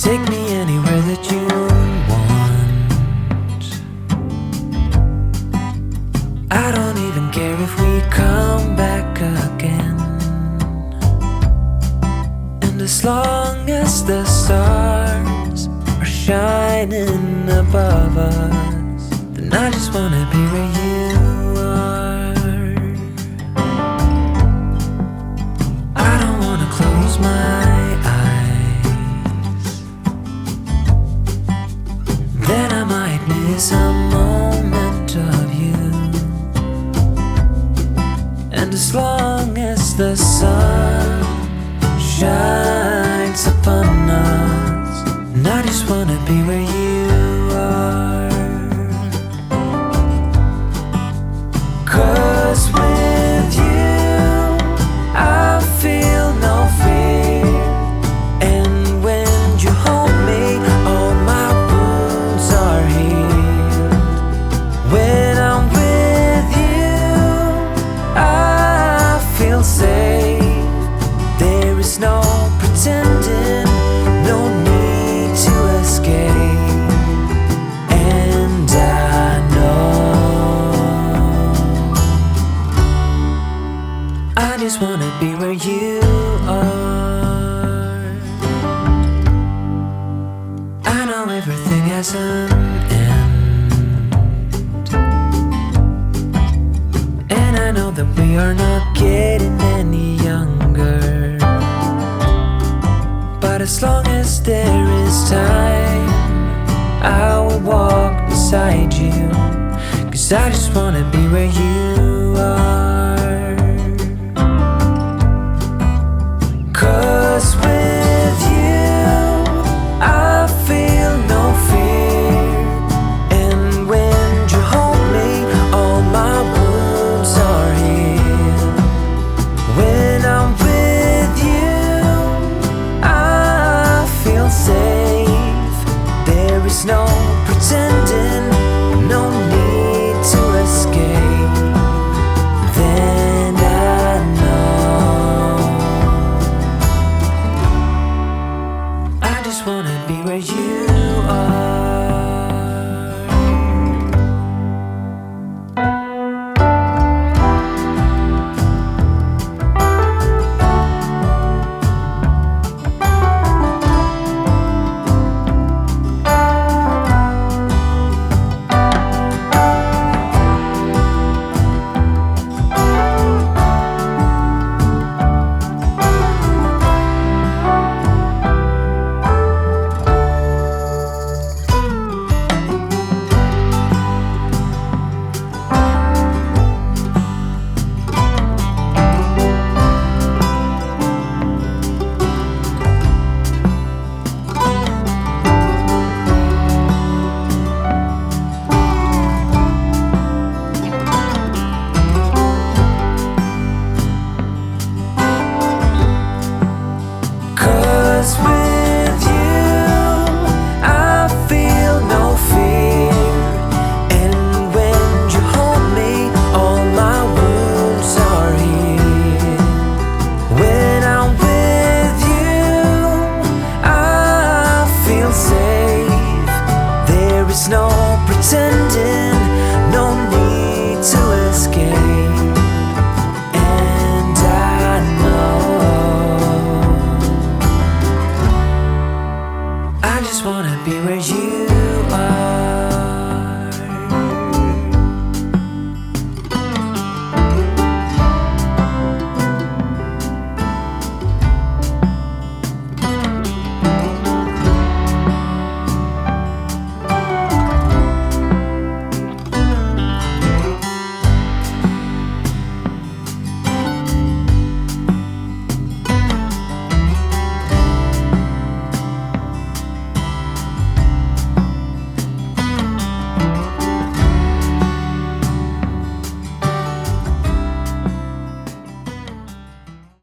Take me anywhere that you want. I don't even care if we come back again. And as long as the stars are shining above us, then I just wanna be where you are. I don't wanna close my then I might miss a moment of you. And as long as the sun shines upon us, and I just wanna be where you are. 'Cause with you I feel no fear. And when you hold me, all my when I'm with you, I feel safe. There is no pretending, no need to escape. And I know I just wanna be where you are. I know everything has an end, I know that we are not getting any younger. But as long as there is time, I will walk beside you. 'Cause I just wanna be where you are.